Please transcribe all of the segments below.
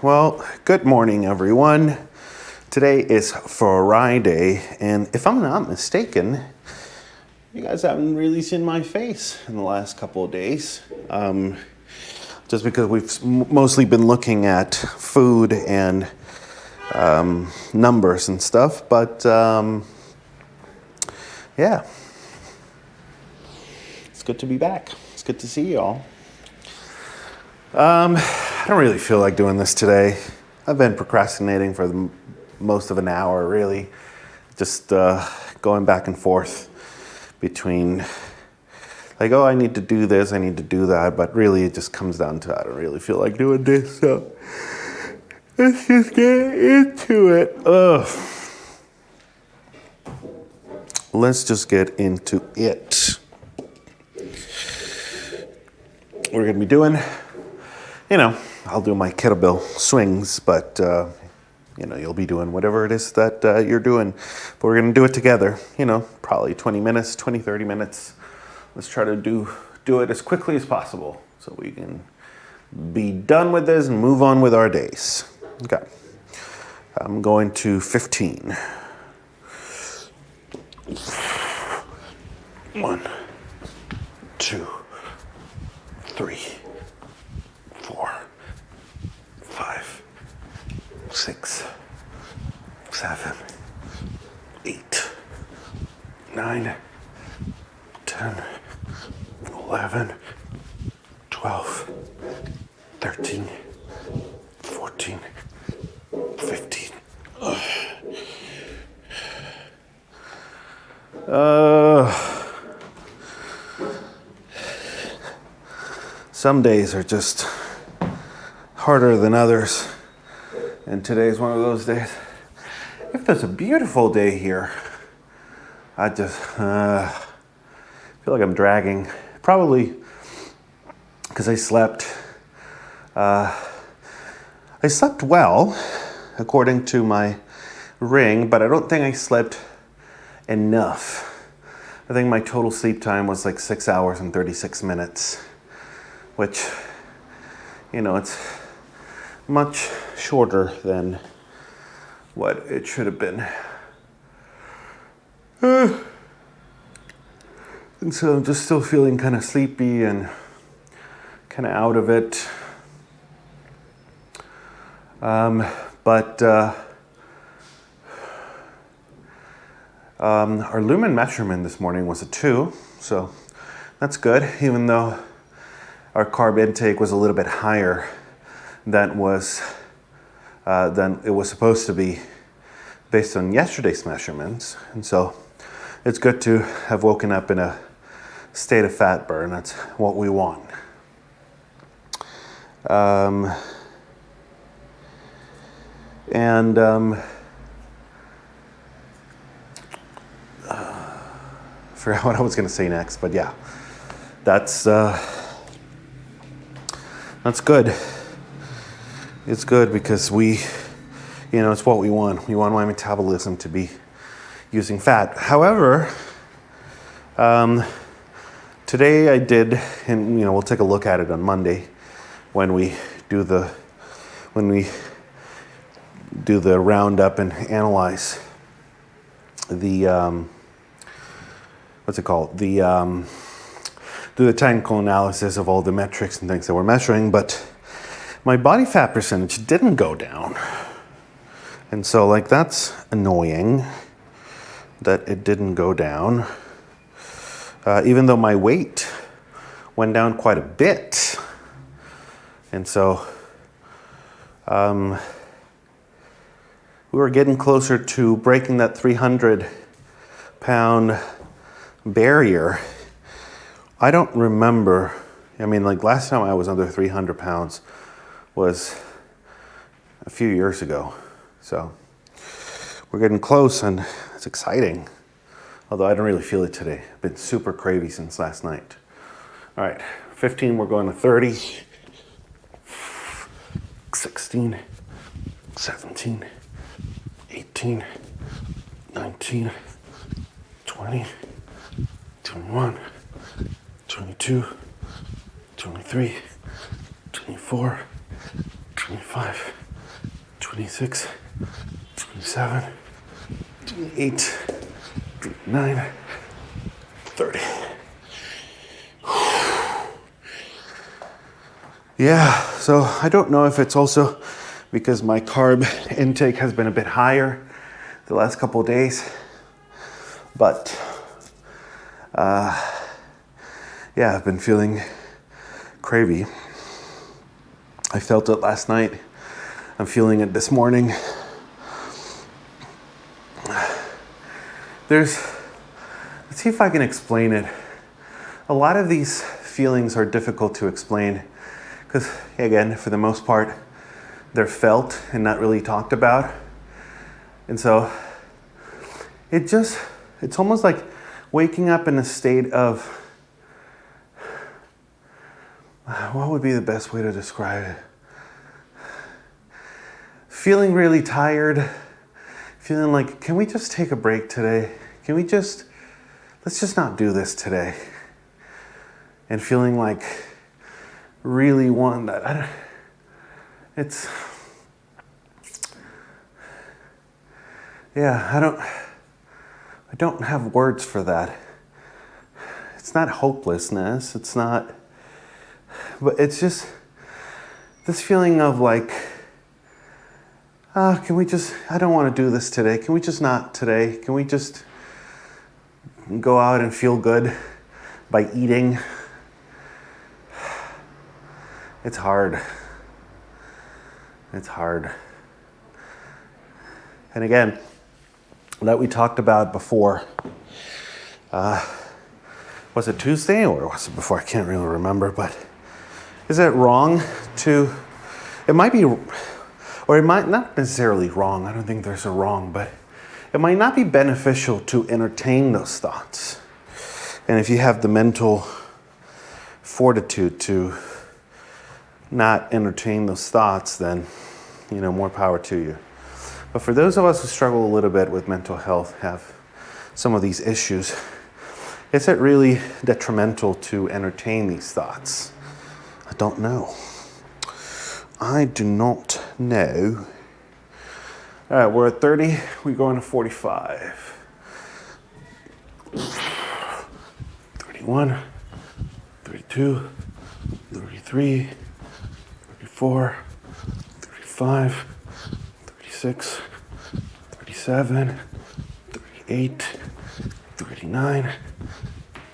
Well, good morning, everyone. Today is Friday, and if I'm not mistaken, you guys haven't really seen my face in the last couple of days. Just because we've mostly been looking at food and numbers and stuff, but yeah, it's good to be back. It's good to see y'all. I don't really feel like doing this today. I've been procrastinating for most of an hour, really. Just going back and forth between like, oh, I need to do this, I need to do that, but really it just comes down to I don't really feel like doing this, so let's just get into it. Let's just get into it. We're gonna be doing, I'll do my kettlebell swings, but you'll be doing whatever it is that you're doing. But we're gonna do it together, probably 20 minutes, 20, 30 minutes. Let's try to do it as quickly as possible so we can be done with this and move on with our days. Okay, I'm going to 15. 1, 2, 3, 4, 5, 6, 7, 8, 9, 10, 11, 12, 13, 14, 15. Some days are just harder than others, and today's one of those days. If there's a beautiful day here, I just feel like I'm dragging, probably because I slept well, according to my ring, but I don't think I slept enough. I think my total sleep time was like 6 hours and 36 minutes, which, it's much shorter than what it should have been. And so I'm just still feeling kind of sleepy and kind of out of it. But our lumen measurement this morning was a 2, so that's good, even though our carb intake was a little bit higher than it was supposed to be based on yesterday's measurements. And so it's good to have woken up in a state of fat burn. That's what we want. Forgot what I was going to say next, but yeah, that's good. It's good because it's what we want. We want my metabolism to be using fat. However, today I did, and we'll take a look at it on Monday when we do the roundup and analyze the do the technical analysis of all the metrics and things that we're measuring, but my body fat percentage didn't go down. And so that's annoying that it didn't go down, even though my weight went down quite a bit. And so we were getting closer to breaking that 300-pound barrier. I don't remember, last time I was under 300 pounds was a few years ago. So we're getting close and it's exciting. Although I don't really feel it today. I've been super cravey since last night. All right, 15, we're going to 30. 16, 17, 18, 19, 20, 21, 22, 23, 24, 25, 26, 27, 28, 29, 30. Yeah, so I don't know if it's also because my carb intake has been a bit higher the last couple of days, but yeah, I've been feeling cravey. I felt it last night. I'm feeling it this morning. Let's see if I can explain it. A lot of these feelings are difficult to explain because, again, for the most part, they're felt and not really talked about. And so it's almost like waking up in a state of, what would be the best way to describe it? Feeling really tired, feeling like, can we just take a break today? Let's just not do this today. And feeling like really wanting that. I don't have words for that. It's not hopelessness, but it's just this feeling of like, I don't want to do this today. Can we just not today? Can we just go out and feel good by eating? It's hard. It's hard. And again, that we talked about before, was it Tuesday or was it before? I can't really remember, but is it wrong it might be, or it might not necessarily wrong, I don't think there's a wrong, but it might not be beneficial to entertain those thoughts. And if you have the mental fortitude to not entertain those thoughts, then, more power to you. But for those of us who struggle a little bit with mental health, have some of these issues, is it really detrimental to entertain these thoughts? I don't know. I do not know. All right, we're at 30. We go into 45. 31, 32, 33, 34, 35, 36, 37, 38, 39,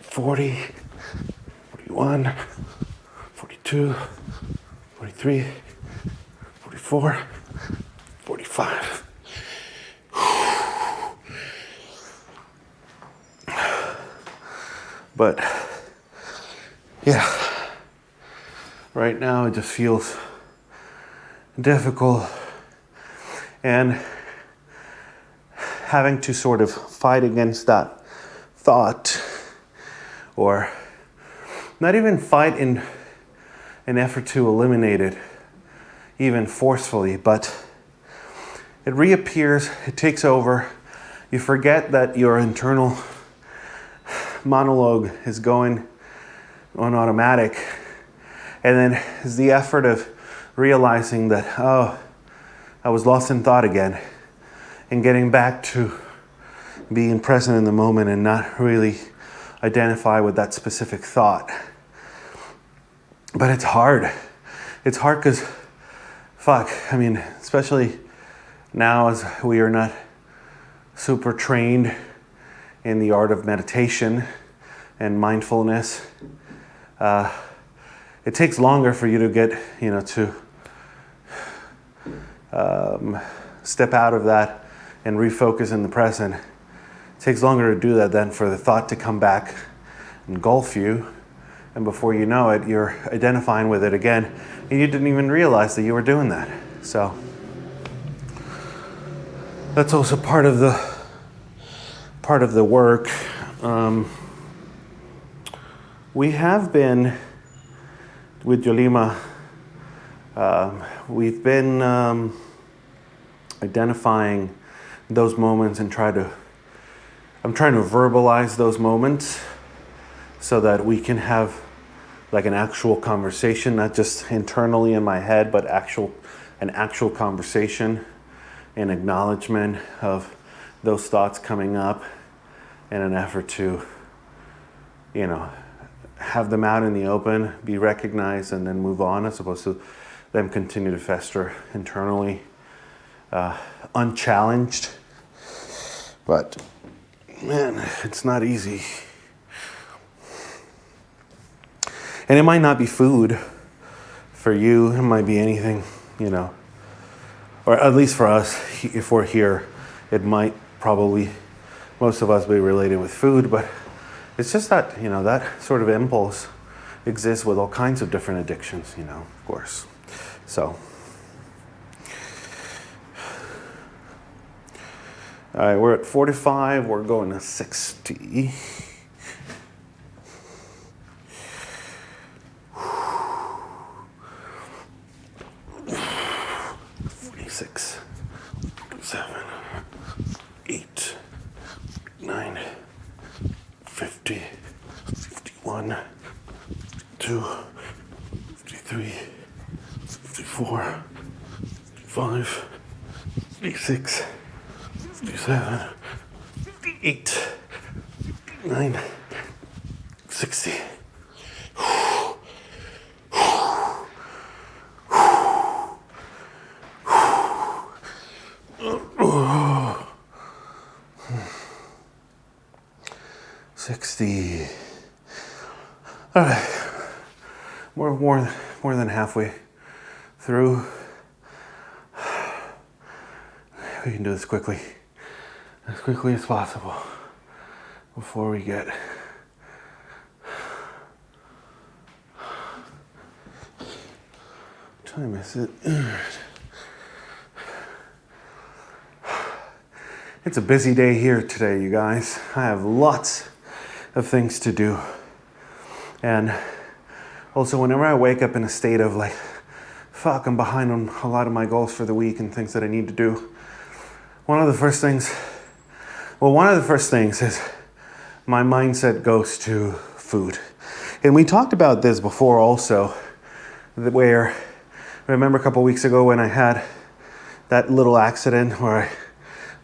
40, 41, 42, 43, 44, 45. But yeah, right now it just feels difficult, and having to sort of fight against that thought, or not even fight in an effort to eliminate it, even forcefully, but it reappears, it takes over. You forget that your internal monologue is going on automatic, and then it's the effort of realizing that, I was lost in thought again, and getting back to being present in the moment and not really identify with that specific thought. But it's hard. It's hard because, especially now as we are not super trained in the art of meditation and mindfulness, it takes longer for you to get, to step out of that and refocus in the present. It takes longer to do that than for the thought to come back, engulf you, and before you know it, you're identifying with it again, and you didn't even realize that you were doing that. So that's also part of the work. We have been with Yolima. We've been identifying those moments and I'm trying to verbalize those moments so that we can have like an actual conversation, not just internally in my head, but an actual conversation, an acknowledgement of those thoughts coming up in an effort to, have them out in the open, be recognized, and then move on, as opposed to them continue to fester internally, unchallenged. But man, it's not easy. And it might not be food for you, it might be anything, or at least for us, if we're here, it might probably, most of us, be related with food, but it's just that, that sort of impulse exists with all kinds of different addictions, of course. So, all right, we're at 45, we're going to 60. Six, 7, 8, 9, 50, 51, 52, 53, 54, 55, 56, 57, 58, 59, 60. 60. All right, we're more than halfway through. We can do this quickly as possible before we get what time is it? It's a busy day here today, you guys. I have lots of things to do. And also, whenever I wake up in a state of like, fuck, I'm behind on a lot of my goals for the week and things that I need to do, one of the first things is my mindset goes to food. And we talked about this before also, where, remember a couple weeks ago when I had that little accident where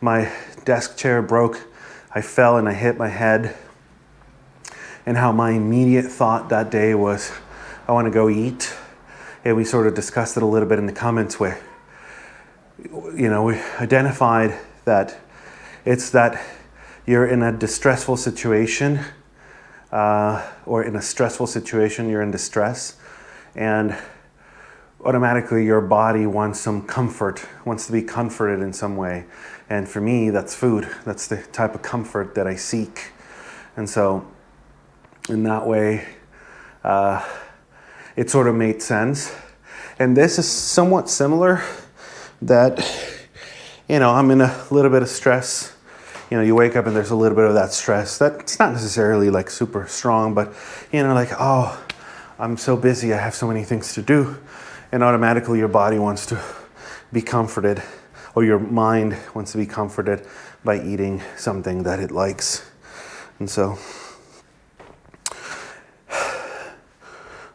my desk chair broke, I fell and I hit my head, and how my immediate thought that day was, I want to go eat. And we sort of discussed it a little bit in the comments where, we identified that it's that you're in a distressful situation, or in a stressful situation, you're in distress, and automatically your body wants some comfort, wants to be comforted in some way. And for me, that's food. That's the type of comfort that I seek. And so in that way, it sort of made sense. And this is somewhat similar, that, I'm in a little bit of stress. You wake up and there's a little bit of that stress. That's not necessarily like super strong, but, oh, I'm so busy, I have so many things to do. And automatically your body wants to be comforted, or your mind wants to be comforted by eating something that it likes. And so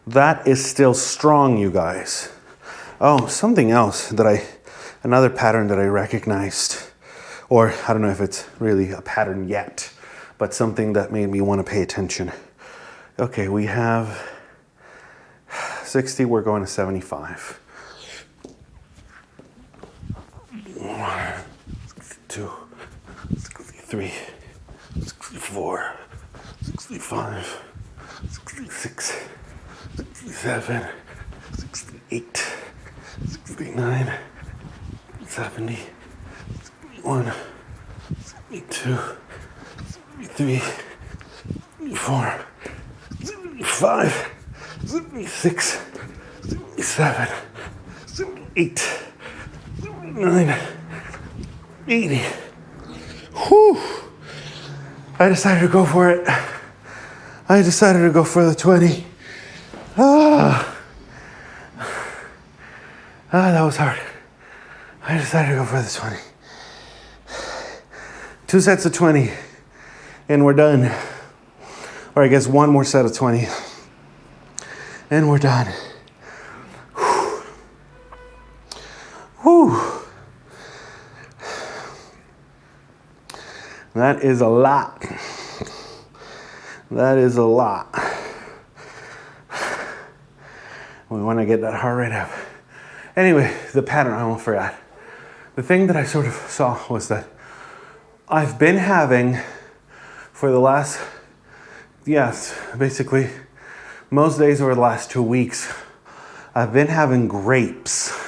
that is still strong, you guys. Oh, something else another pattern that I recognized, or I don't know if it's really a pattern yet, but something that made me want to pay attention. Okay, we have 60, we're going to 75. 62, 63, 64, 65, 66, 67, 68, 69, 70, 71, 72, 73, 74, 75, 76, 77, 78, 79, 80. Whew. I decided to go for it. I decided to go for the 20. That was hard. I decided to go for the 20. 2 sets of 20, and we're done. Or I guess one more set of 20, and we're done. Whew. That is a lot. That is a lot. We want to get that heart rate up. Anyway, the pattern, I won't forget. The thing that I sort of saw was that I've been having for the last, basically most days over the last 2 weeks, I've been having grapes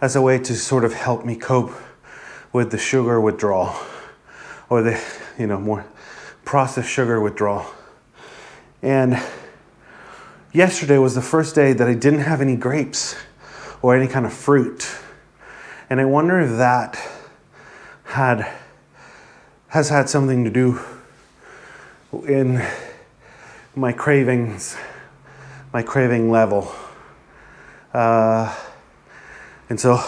as a way to sort of help me cope with the sugar withdrawal or the, more processed sugar withdrawal. And yesterday was the first day that I didn't have any grapes or any kind of fruit. And I wonder if that has had something to do in my cravings, my craving level. And so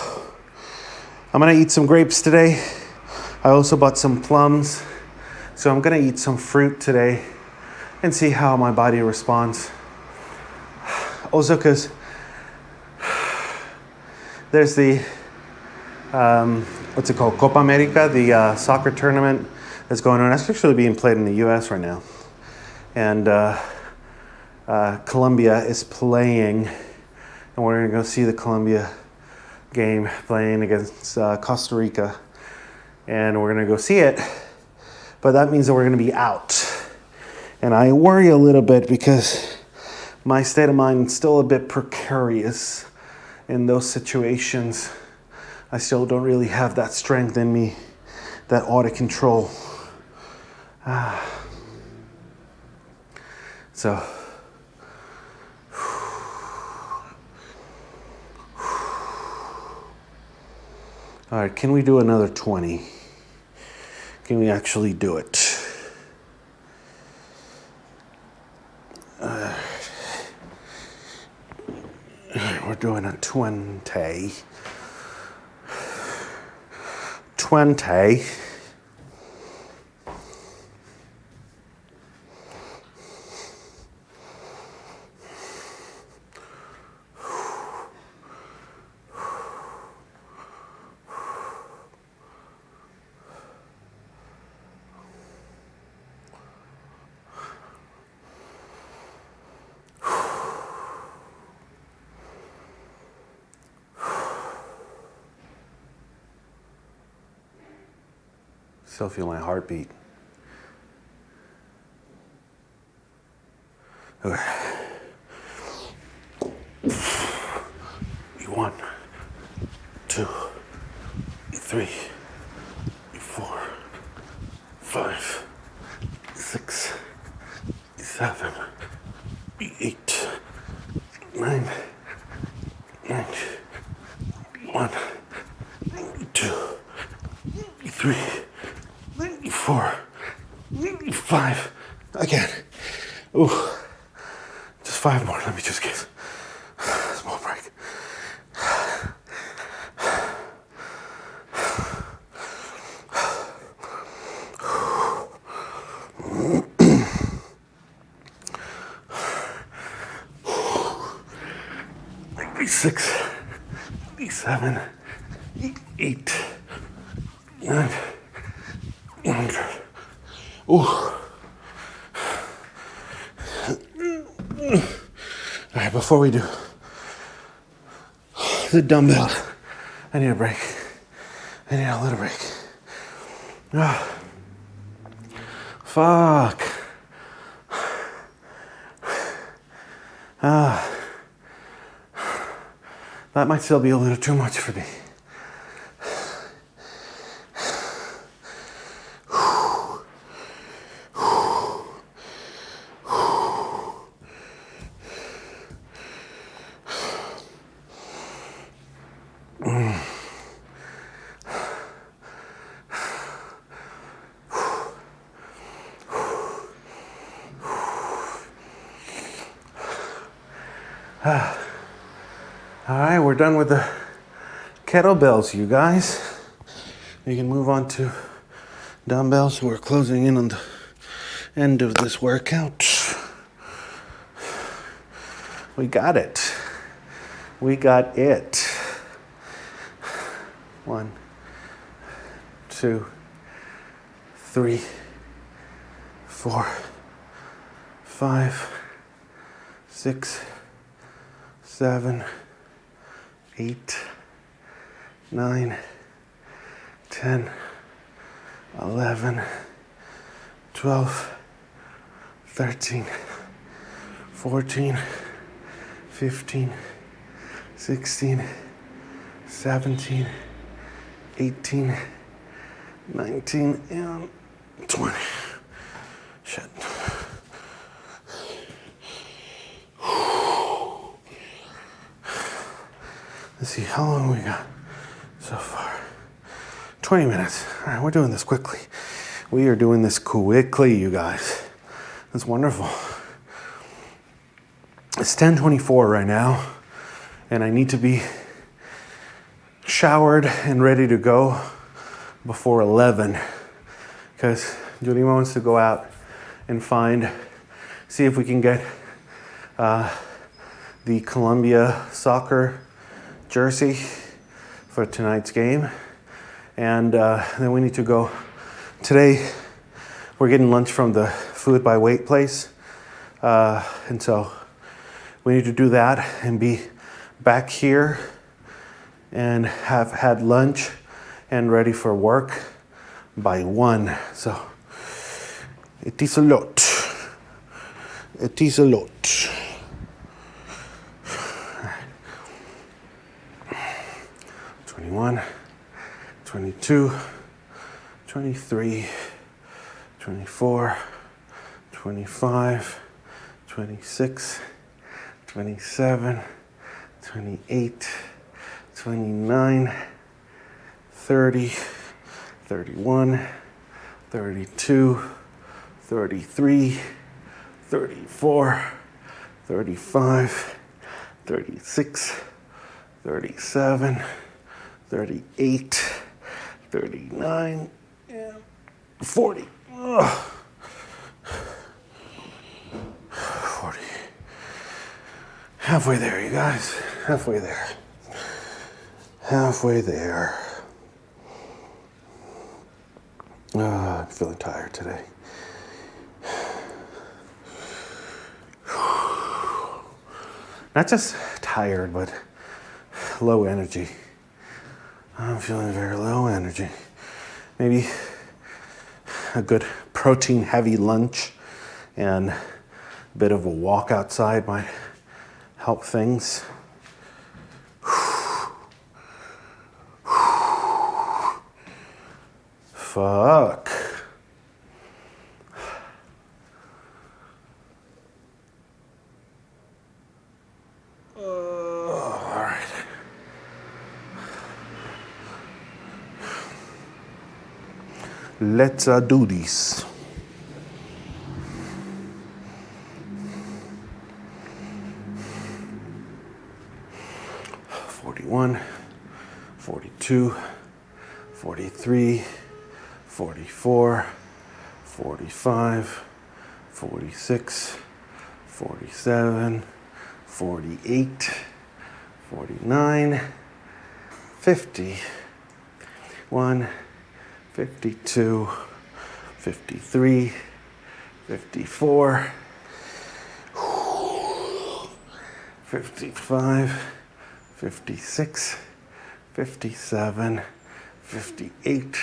I'm gonna eat some grapes today. I also bought some plums. So I'm gonna eat some fruit today and see how my body responds. Also, because there's the, what's it called? Copa America, the soccer tournament that's going on. It's actually being played in the US right now. And Colombia is playing, and we're gonna go see the Colombia game playing against Costa Rica. And we're gonna go see it, but that means that we're gonna be out. And I worry a little bit because my state of mind is still a bit precarious in those situations. I still don't really have that strength in me, that auto control. So, all right, can we do another 20? Can we actually do it? We're doing a 20. 20. Still feel my heartbeat. Okay. 1, 2, 3, 4, 5, 6, 7, 8, 9, 1, 2, 3, 4, 5. Again. Ooh. Just 5 more. Let me just give a small break. Six, 7, 8, 9, 100. Ooh. All right, before we do the dumbbells, I need a break. I need a little break. Fuck. That might still be a little too much for me. All right, we're done with the kettlebells, you guys. We can move on to dumbbells. We're closing in on the end of this workout. We got it. We got it. 1, 2, 3, 4, 5, 6, 7, 8, 9, 10, 11, 12, 13, 14, 15, 16, 17, 18, 19, and 20. Shit. Let's see, how long we got so far? 20 minutes. All right, we're doing this quickly. We are doing this quickly, you guys. That's wonderful. It's 10:24 right now, and I need to be showered and ready to go before 11, because Julie wants to go out and see if we can get the Columbia soccer jersey for tonight's game. And then we need to go. Today, we're getting lunch from the food by weight place. And so we need to do that and be back here and have had lunch and ready for work by 1. So it is a lot. It is a lot. 21, 22, 23, 24, 25, 26, 27, 28, 29, 30, 31, 32, 33, 34, 35, 36, 37, 38, 39, and 40. Ugh. 40. Halfway there, you guys. Halfway there. Halfway there. I'm feeling tired today. Not just tired, but low energy. I'm feeling very low energy. Maybe a good protein heavy lunch and a bit of a walk outside might help things. Fuck. All right. Let's do this. Forty-one, 42, 43, 44, 45, 46, 47, 48, 49, 50, 1, 52, 53, 54, 55, 56, 57, 58,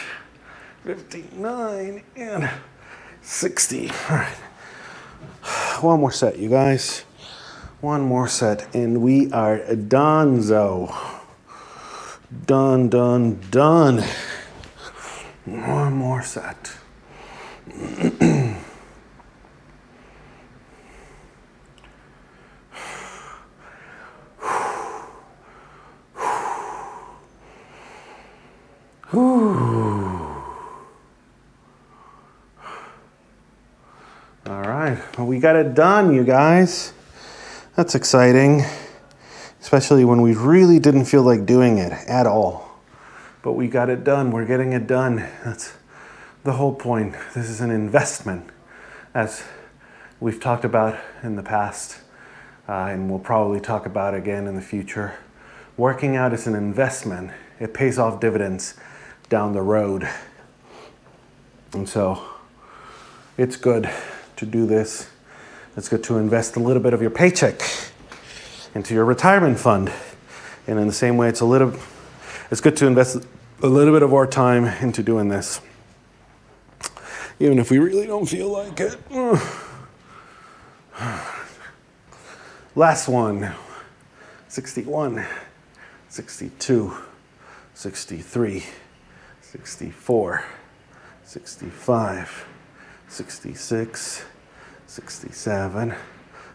59, and 60. All right. One more set, you guys. One more set, and we are donezo. Done, done, done. One more set. All right, well, we got it done, you guys. That's exciting, especially when we really didn't feel like doing it at all. But we got it done. We're getting it done. That's the whole point. This is an investment, as we've talked about in the past, and we'll probably talk about again in the future. Working out is an investment it pays off dividends down the road. And so it's good to do this. It's good to invest a little bit of your paycheck into your retirement fund. And in the same way, it's good to invest a little bit of our time into doing this, even if we really don't feel like it. Last one. 61, 62, 63, 64, 65, 66, 67,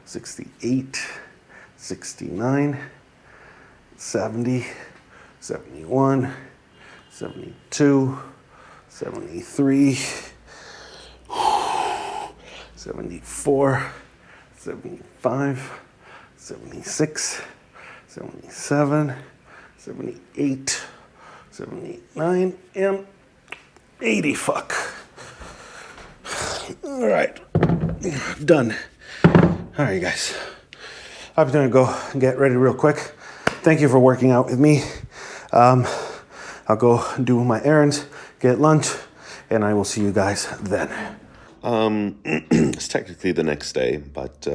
68, 69, 70, 71, 72, 73, 74, 75, 76, 77, 78, 79, and 80. Fuck. All right. Done. All right, guys. I'm going to go get ready real quick. Thank you for working out with me. I'll go do my errands, get lunch, and I will see you guys then. It's technically the next day, but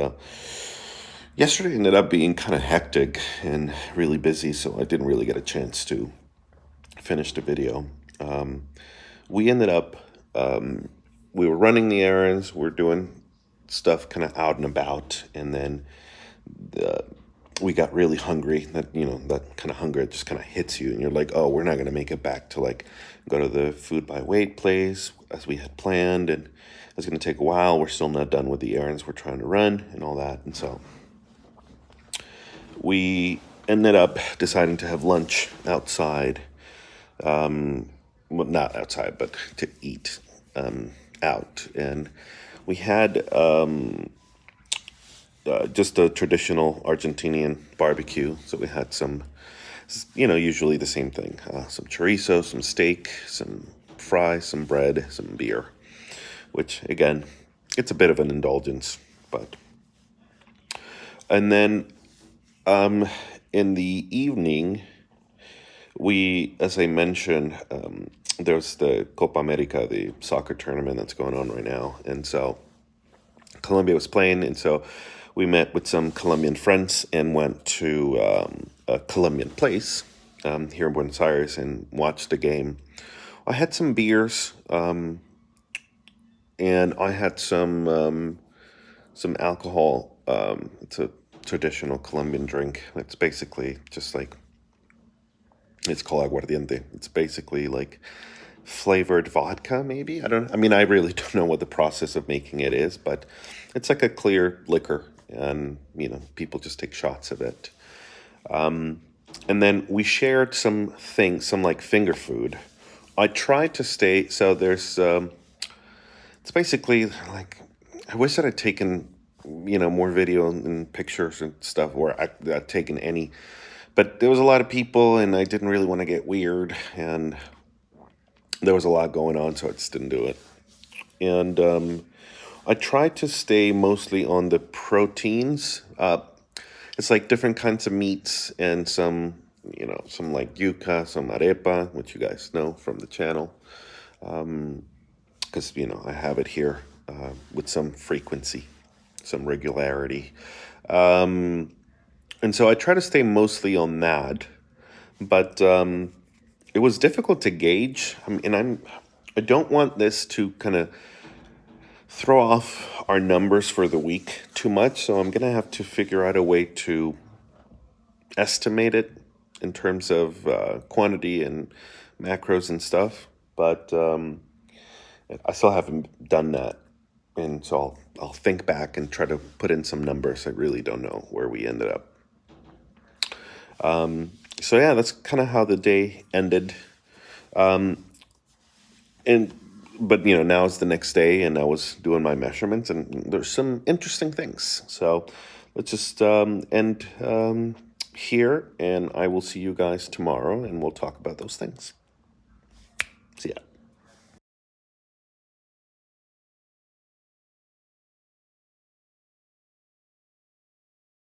yesterday ended up being kind of hectic and really busy, so I didn't really get a chance to finish the video. We ended up, we were running the errands, we're doing stuff kind of out and about, and then we got really hungry. That kind of hunger just kind of hits you, and you're like, oh, we're not going to make it back to go to the food by weight place as we had planned, and it's going to take a while. We're still not done with the errands we're trying to run and all that, and so we ended up deciding to have lunch outside. Well, not outside, but to eat out. And we had just a traditional Argentinian barbecue. So we had some, usually the same thing. Some chorizo, some steak, some fries, some bread, some beer. Which, again, it's a bit of an indulgence. And then in the evening, we, as I mentioned, there's the Copa America, the soccer tournament that's going on right now. And so Colombia was playing, and so we met with some Colombian friends and went to a Colombian place here in Buenos Aires and watched the game. I had some beers, and I had some alcohol. It's a traditional Colombian drink. It's basically just it's called aguardiente. It's basically flavored vodka, maybe. I really don't know what the process of making it is, but it's like a clear liquor, and people just take shots of it. And then we shared some things, some finger food. I tried to stay. So there's it's basically I wish that I'd taken more video and pictures and stuff, or I'd taken any. But there was a lot of people, and I didn't really want to get weird, and there was a lot going on, so I just didn't do it. And I tried to stay mostly on the proteins. It's different kinds of meats and some yuca, some arepa, which you guys know from the channel. Because, I have it here with some frequency, some regularity. And so I try to stay mostly on that, but it was difficult to gauge. I don't want this to kind of throw off our numbers for the week too much, so I'm going to have to figure out a way to estimate it in terms of quantity and macros and stuff, but I still haven't done that, and so I'll think back and try to put in some numbers. I really don't know where we ended up. So yeah, that's kind of how the day ended. But now it's the next day, and I was doing my measurements, and there's some interesting things. So let's just end here, and I will see you guys tomorrow, and we'll talk about those things. See ya.